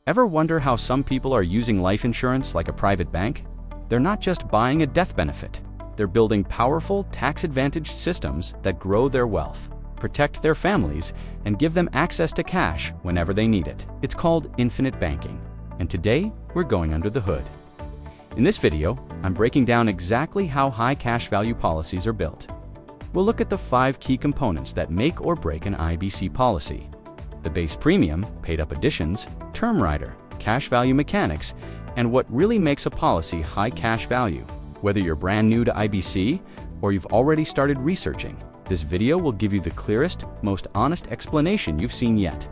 Ever wonder how some people are using life insurance like a private bank? They're not just buying a death benefit. They're building powerful, tax-advantaged systems that grow their wealth, protect their families, and give them access to cash whenever they need it. It's called infinite banking, and today we're going under the hood. In this video, I'm breaking down exactly how high cash value policies are built. We'll look at the 5 key components that make or break an IBC policy: the base premium, paid-up additions, term rider, cash value mechanics, and what really makes a policy high cash value. Whether you're brand new to IBC or you've already started researching, this video will give you the clearest, most honest explanation you've seen yet.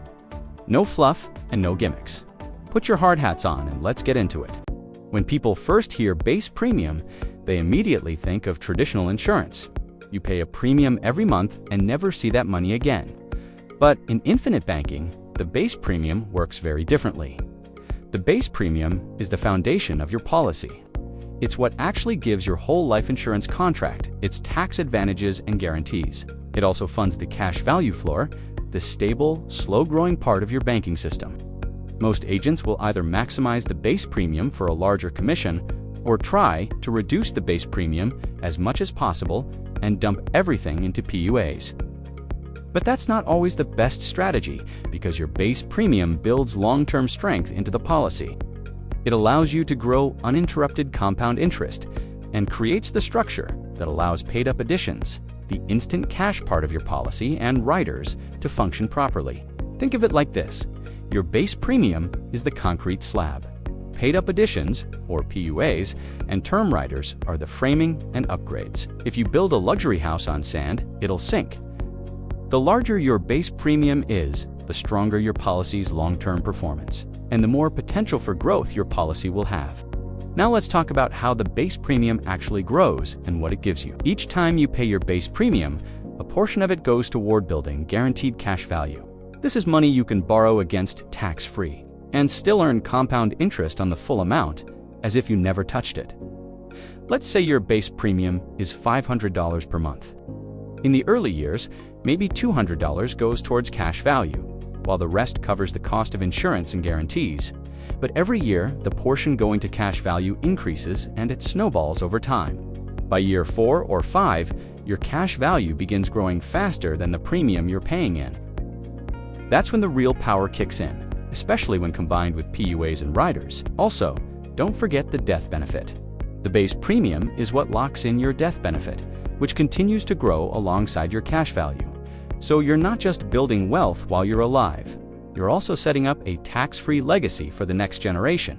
No fluff and no gimmicks. Put your hard hats on and let's get into it. When people first hear base premium, they immediately think of traditional insurance. You pay a premium every month and never see that money again. But in infinite banking, the base premium works very differently. The base premium is the foundation of your policy. It's what actually gives your whole life insurance contract its tax advantages and guarantees. It also funds the cash value floor, the stable, slow-growing part of your banking system. Most agents will either maximize the base premium for a larger commission or try to reduce the base premium as much as possible and dump everything into PUAs. But that's not always the best strategy because your base premium builds long-term strength into the policy. It allows you to grow uninterrupted compound interest and creates the structure that allows paid-up additions, the instant cash part of your policy, and riders to function properly. Think of it like this: your base premium is the concrete slab. Paid-up additions, or PUAs, and term riders are the framing and upgrades. If you build a luxury house on sand, it'll sink. The larger your base premium is, the stronger your policy's long-term performance, and the more potential for growth your policy will have. Now let's talk about how the base premium actually grows and what it gives you. Each time you pay your base premium, a portion of it goes toward building guaranteed cash value. This is money you can borrow against tax-free and still earn compound interest on the full amount as if you never touched it. Let's say your base premium is $500 per month. In the early years, maybe $200 goes towards cash value, while the rest covers the cost of insurance and guarantees. But every year, the portion going to cash value increases and it snowballs over time. By year 4 or 5, your cash value begins growing faster than the premium you're paying in. That's when the real power kicks in, especially when combined with PUAs and riders. Also, don't forget the death benefit. The base premium is what locks in your death benefit, which continues to grow alongside your cash value. So you're not just building wealth while you're alive, you're also setting up a tax-free legacy for the next generation.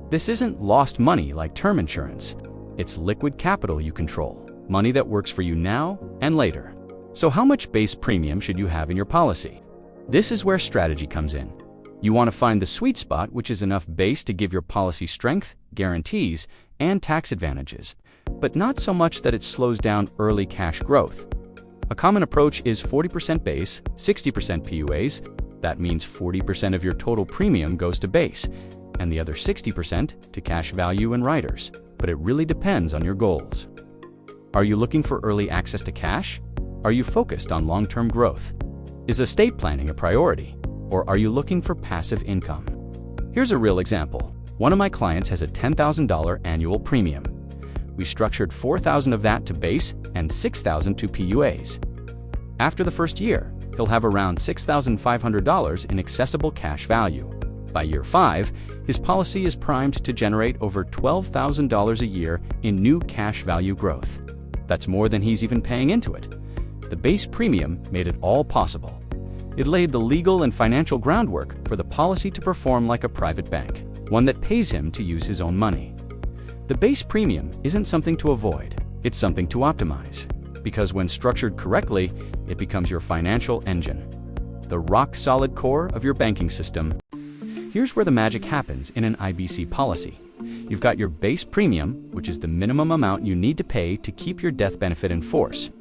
This isn't lost money like term insurance. It's liquid capital you control, money that works for you now and later. So how much base premium should you have in your policy? This is where strategy comes in. You want to find the sweet spot, which is enough base to give your policy strength, guarantees, and tax advantages, but not so much that it slows down early cash growth. A common approach is 40% base, 60% PUAs. That means 40% of your total premium goes to base, and the other 60% to cash value and riders. But it really depends on your goals. Are you looking for early access to cash? Are you focused on long-term growth? Is estate planning a priority? Or are you looking for passive income? Here's a real example. One of my clients has a $10,000 annual premium. We structured $4,000 of that to base and $6,000 to PUAs. After the first year, he'll have around $6,500 in accessible cash value. By year 5, his policy is primed to generate over $12,000 a year in new cash value growth. That's more than he's even paying into it. The base premium made it all possible. It laid the legal and financial groundwork for the policy to perform like a private bank, one that pays him to use his own money. The base premium isn't something to avoid, it's something to optimize. Because when structured correctly, it becomes your financial engine, the rock-solid core of your banking system. Here's where the magic happens in an IBC policy. You've got your base premium, which is the minimum amount you need to pay to keep your death benefit in force.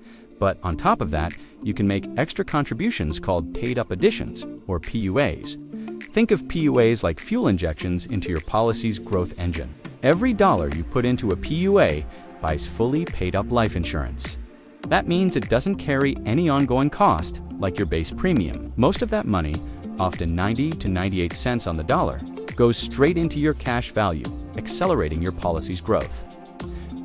But on top of that, you can make extra contributions called paid-up additions, or PUAs. Think of PUAs like fuel injections into your policy's growth engine. Every dollar you put into a PUA buys fully paid-up life insurance. That means it doesn't carry any ongoing cost, like your base premium. Most of that money, often 90 to 98 cents on the dollar, goes straight into your cash value, accelerating your policy's growth.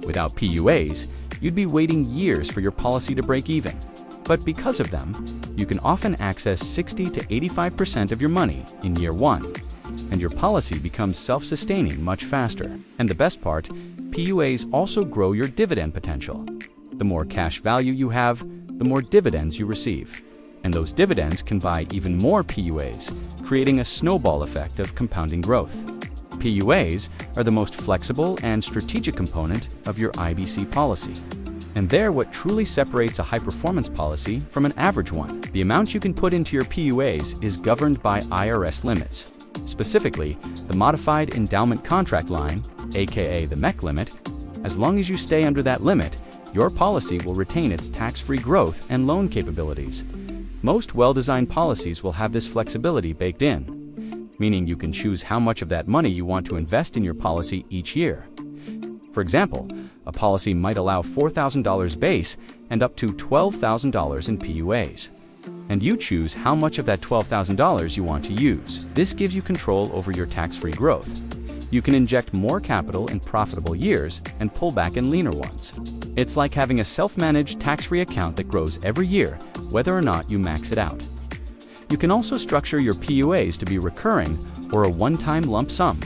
Without PUAs, you'd be waiting years for your policy to break even. But because of them, you can often access 60 to 85% of your money in year one, and your policy becomes self-sustaining much faster. And the best part, PUAs also grow your dividend potential. The more cash value you have, the more dividends you receive. And those dividends can buy even more PUAs, creating a snowball effect of compounding growth. PUAs are the most flexible and strategic component of your IBC policy. And they're what truly separates a high-performance policy from an average one. The amount you can put into your PUAs is governed by IRS limits. Specifically, the Modified Endowment Contract Line, aka the MEC limit. As long as you stay under that limit, your policy will retain its tax-free growth and loan capabilities. Most well-designed policies will have this flexibility baked in, meaning you can choose how much of that money you want to invest in your policy each year. For example, a policy might allow $4,000 base and up to $12,000 in PUAs. And you choose how much of that $12,000 you want to use. This gives you control over your tax-free growth. You can inject more capital in profitable years and pull back in leaner ones. It's like having a self-managed tax-free account that grows every year, whether or not you max it out. You can also structure your PUAs to be recurring or a one-time lump sum,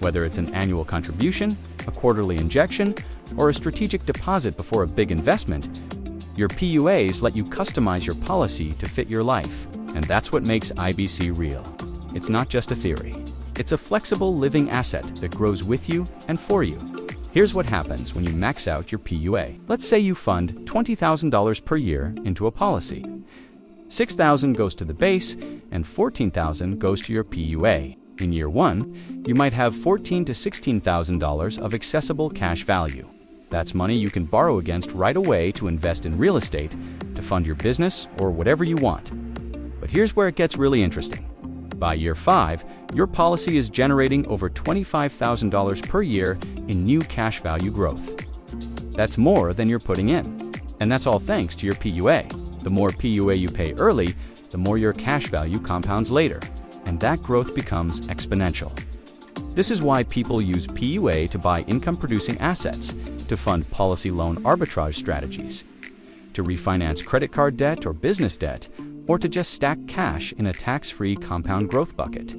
whether it's an annual contribution, a quarterly injection, or a strategic deposit before a big investment. Your PUAs let you customize your policy to fit your life, and that's what makes IBC real. It's not just a theory. It's a flexible living asset that grows with you and for you. Here's what happens when you max out your PUA. Let's say you fund $20,000 per year into a policy. $6,000 goes to the base and $14,000 goes to your PUA. In year one, you might have $14,000 to $16,000 of accessible cash value. That's money you can borrow against right away to invest in real estate, to fund your business, or whatever you want. But here's where it gets really interesting. By year 5, your policy is generating over $25,000 per year in new cash value growth. That's more than you're putting in. And that's all thanks to your PUA. The more PUA you pay early, the more your cash value compounds later. And that growth becomes exponential. This is why people use PUA to buy income-producing assets, to fund policy loan arbitrage strategies, to refinance credit card debt or business debt, or to just stack cash in a tax-free compound growth bucket.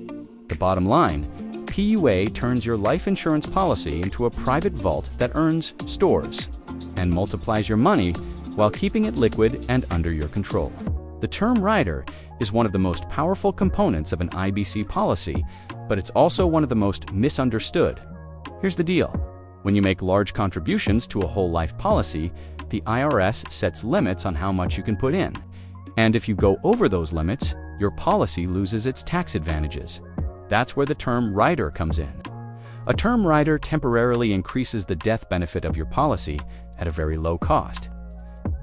The bottom line, PUA turns your life insurance policy into a private vault that earns, stores, and multiplies your money while keeping it liquid and under your control. The term rider is one of the most powerful components of an IBC policy, but it's also one of the most misunderstood. Here's the deal. When you make large contributions to a whole life policy, the IRS sets limits on how much you can put in. And if you go over those limits, your policy loses its tax advantages. That's where the term rider comes in. A term rider temporarily increases the death benefit of your policy at a very low cost.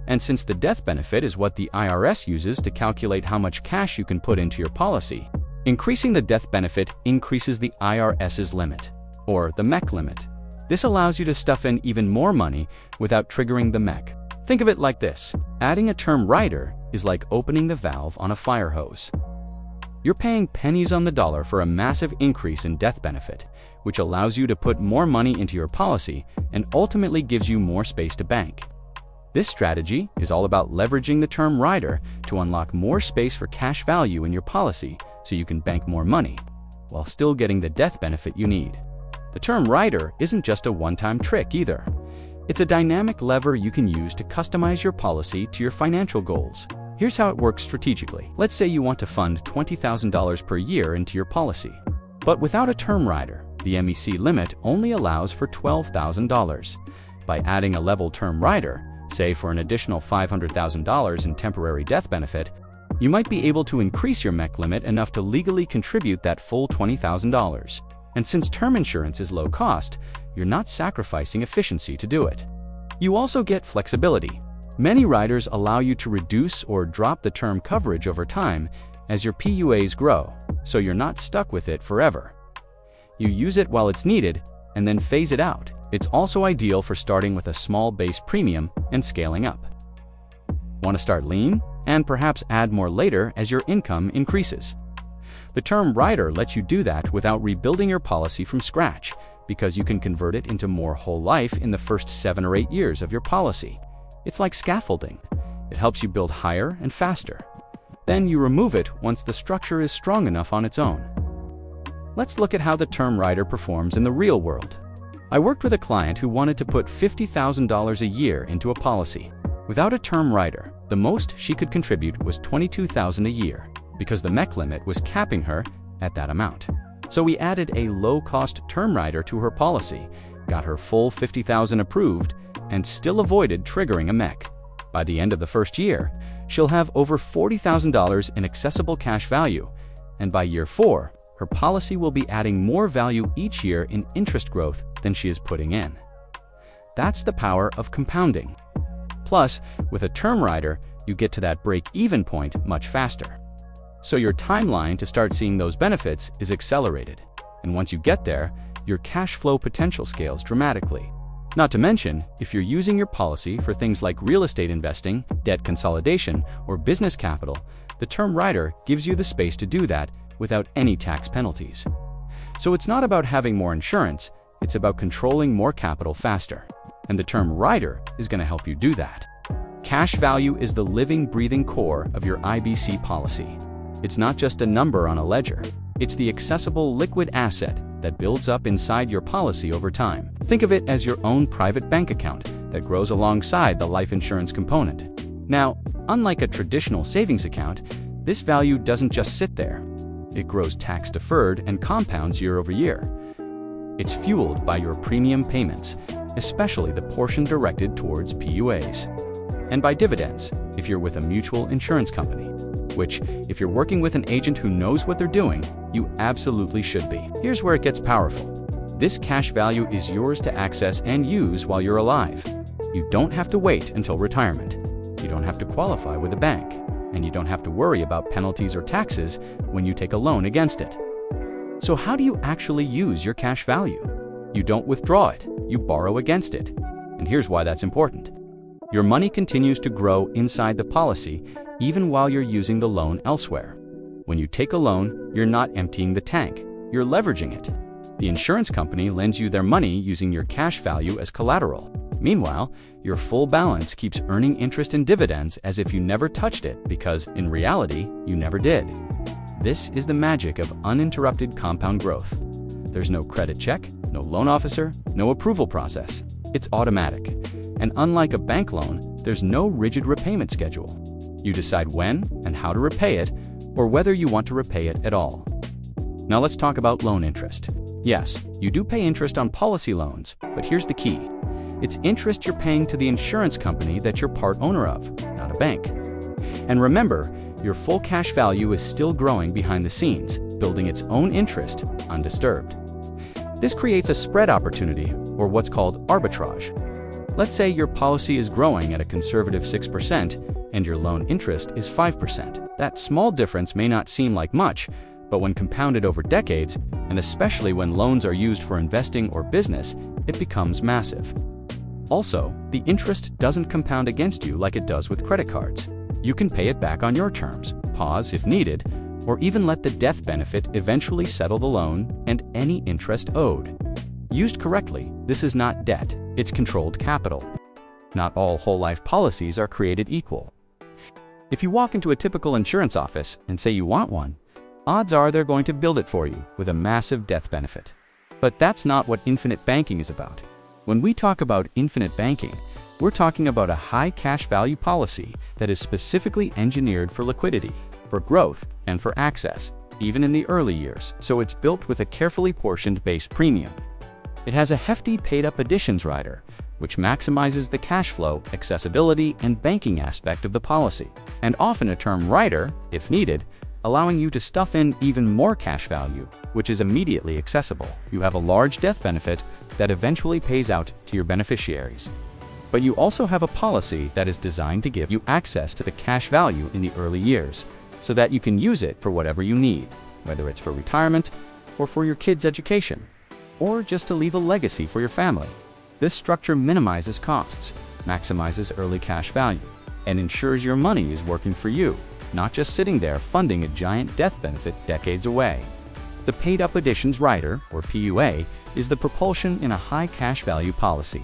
And since the death benefit is what the IRS uses to calculate how much cash you can put into your policy, increasing the death benefit increases the IRS's limit, or the MEC limit. This allows you to stuff in even more money without triggering the MEC. Think of it like this. Adding a term rider is like opening the valve on a fire hose. You're paying pennies on the dollar for a massive increase in death benefit, which allows you to put more money into your policy and ultimately gives you more space to bank. This strategy is all about leveraging the term rider to unlock more space for cash value in your policy so you can bank more money, while still getting the death benefit you need. The term rider isn't just a one-time trick either. It's a dynamic lever you can use to customize your policy to your financial goals. Here's how it works strategically. Let's say you want to fund $20,000 per year into your policy. But without a term rider, the MEC limit only allows for $12,000. By adding a level term rider, say for an additional $500,000 in temporary death benefit, you might be able to increase your MEC limit enough to legally contribute that full $20,000. And since term insurance is low cost, you're not sacrificing efficiency to do it. You also get flexibility. Many riders allow you to reduce or drop the term coverage over time as your PUAs grow, so you're not stuck with it forever. You use it while it's needed and then phase it out. It's also ideal for starting with a small base premium and scaling up. Want to start lean and perhaps add more later as your income increases? The term rider lets you do that without rebuilding your policy from scratch, because you can convert it into more whole life in the first 7 or 8 years of your policy. It's like scaffolding. It helps you build higher and faster. Then you remove it once the structure is strong enough on its own. Let's look at how the term rider performs in the real world. I worked with a client who wanted to put $50,000 a year into a policy. Without a term rider, the most she could contribute was $22,000 a year, because the MEC limit was capping her at that amount. So we added a low-cost term rider to her policy, got her full $50,000 approved, and still avoided triggering a MEC. By the end of the first year, she'll have over $40,000 in accessible cash value, and by year 4, her policy will be adding more value each year in interest growth than she is putting in. That's the power of compounding. Plus, with a term rider, you get to that break-even point much faster. So your timeline to start seeing those benefits is accelerated. And once you get there, your cash flow potential scales dramatically. Not to mention, if you're using your policy for things like real estate investing, debt consolidation, or business capital, the term rider gives you the space to do that without any tax penalties. So it's not about having more insurance, it's about controlling more capital faster. And the term rider is going to help you do that. Cash value is the living, breathing core of your IBC policy. It's not just a number on a ledger. It's the accessible liquid asset that builds up inside your policy over time. Think of it as your own private bank account that grows alongside the life insurance component. Now, unlike a traditional savings account, this value doesn't just sit there. It grows tax-deferred and compounds year over year. It's fueled by your premium payments, especially the portion directed towards PUAs. And by dividends, if you're with a mutual insurance company. Which, if you're working with an agent who knows what they're doing, you absolutely should be. Here's where it gets powerful. This cash value is yours to access and use while you're alive. You don't have to wait until retirement. You don't have to qualify with a bank. And you don't have to worry about penalties or taxes when you take a loan against it. So how do you actually use your cash value? You don't withdraw it, you borrow against it. And here's why that's important. Your money continues to grow inside the policy even while you're using the loan elsewhere. When you take a loan, you're not emptying the tank, you're leveraging it. The insurance company lends you their money using your cash value as collateral. Meanwhile, your full balance keeps earning interest and dividends as if you never touched it because, in reality, you never did. This is the magic of uninterrupted compound growth. There's no credit check, no loan officer, no approval process. It's automatic. And unlike a bank loan, there's no rigid repayment schedule. You decide when and how to repay it, or whether you want to repay it at all. Now let's talk about loan interest. Yes, you do pay interest on policy loans, but here's the key. It's interest you're paying to the insurance company that you're part owner of, not a bank. And remember, your full cash value is still growing behind the scenes, building its own interest undisturbed. This creates a spread opportunity, or what's called arbitrage. Let's say your policy is growing at a conservative 6% and your loan interest is 5%. That small difference may not seem like much, but when compounded over decades, and especially when loans are used for investing or business, it becomes massive. Also, the interest doesn't compound against you like it does with credit cards. You can pay it back on your terms, pause if needed, or even let the death benefit eventually settle the loan and any interest owed. Used correctly, this is not debt, it's controlled capital. Not all whole life policies are created equal. If you walk into a typical insurance office and say you want one, odds are they're going to build it for you with a massive death benefit. But that's not what infinite banking is about. When we talk about infinite banking, we're talking about a high cash value policy that is specifically engineered for liquidity, for growth, and for access, even in the early years. So it's built with a carefully portioned base premium. It has a hefty paid-up additions rider, which maximizes the cash flow, accessibility, and banking aspect of the policy, and often a term rider, if needed, allowing you to stuff in even more cash value, which is immediately accessible. You have a large death benefit that eventually pays out to your beneficiaries. But you also have a policy that is designed to give you access to the cash value in the early years, so that you can use it for whatever you need, whether it's for retirement, or for your kids' education, or just to leave a legacy for your family. This structure minimizes costs, maximizes early cash value, and ensures your money is working for you, not just sitting there funding a giant death benefit decades away. The Paid-Up Additions Rider, or PUA, is the propulsion in a high cash value policy.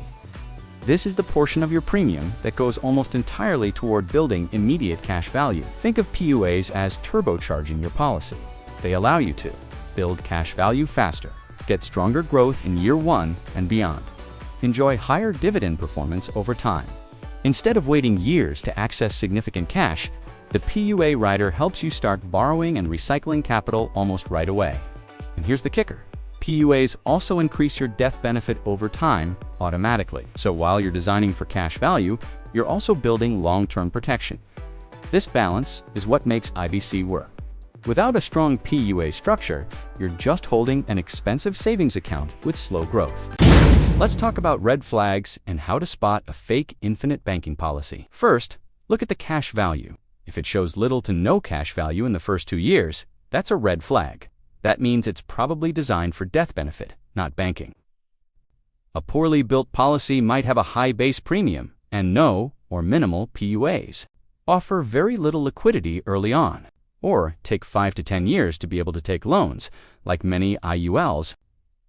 This is the portion of your premium that goes almost entirely toward building immediate cash value. Think of PUAs as turbocharging your policy. They allow you to build cash value faster, get stronger growth in year 1 and beyond, enjoy higher dividend performance over time. Instead of waiting years to access significant cash, the PUA rider helps you start borrowing and recycling capital almost right away. And here's the kicker. PUAs also increase your death benefit over time automatically. So while you're designing for cash value, you're also building long-term protection. This balance is what makes IBC work. Without a strong PUA structure, you're just holding an expensive savings account with slow growth. Let's talk about red flags and how to spot a fake infinite banking policy. First, look at the cash value. If it shows little to no cash value in the first 2 years, that's a red flag. That means it's probably designed for death benefit, not banking. A poorly built policy might have a high base premium and no or minimal PUAs, offer very little liquidity early on, or take 5 to 10 years to be able to take loans, like many IULs.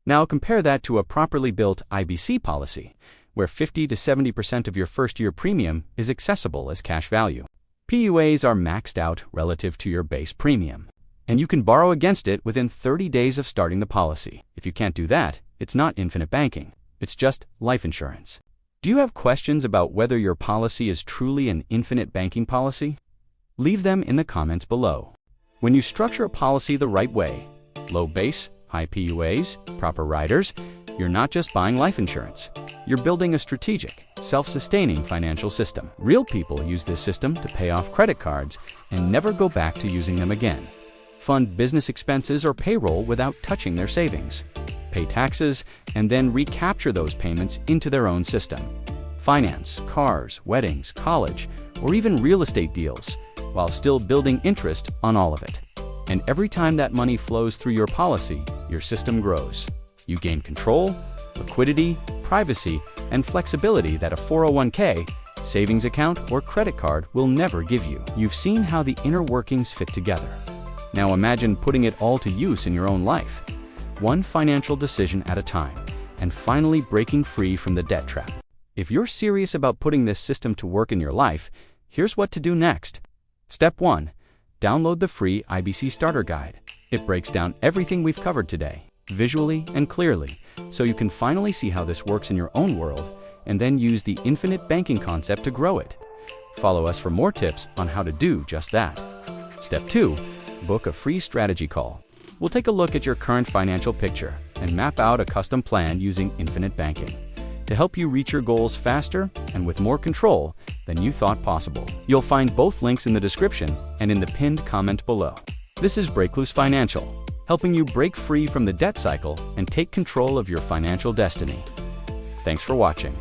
Now compare that to a properly built IBC policy, where 50 to 70% of your first-year premium is accessible as cash value. PUAs are maxed out relative to your base premium, and you can borrow against it within 30 days of starting the policy. If you can't do that, it's not infinite banking. It's just life insurance. Do you have questions about whether your policy is truly an infinite banking policy? Leave them in the comments below. When you structure a policy the right way, low base, high PUAs, proper riders, you're not just buying life insurance. You're building a strategic, self-sustaining financial system. Real people use this system to pay off credit cards and never go back to using them again. Fund business expenses or payroll without touching their savings. Pay taxes and then recapture those payments into their own system. Finance, cars, weddings, college, or even real estate deals, while still building interest on all of it. And every time that money flows through your policy, your system grows. You gain control, liquidity, privacy, and flexibility that a 401k, savings account, or credit card will never give you. You've seen how the inner workings fit together. Now imagine putting it all to use in your own life, one financial decision at a time, and finally breaking free from the debt trap. If you're serious about putting this system to work in your life, here's what to do next. Step 1. Download the free IBC Starter Guide. It breaks down everything we've covered today, visually and clearly, so you can finally see how this works in your own world, and then use the infinite banking concept to grow it. Follow us for more tips on how to do just that. Step 2. Book a free strategy call. We'll take a look at your current financial picture and map out a custom plan using infinite banking to help you reach your goals faster and with more control than you thought possible. You'll find both links in the description and in the pinned comment below. This is BreakLoose Financial, helping you break free from the debt cycle and take control of your financial destiny. Thanks for watching.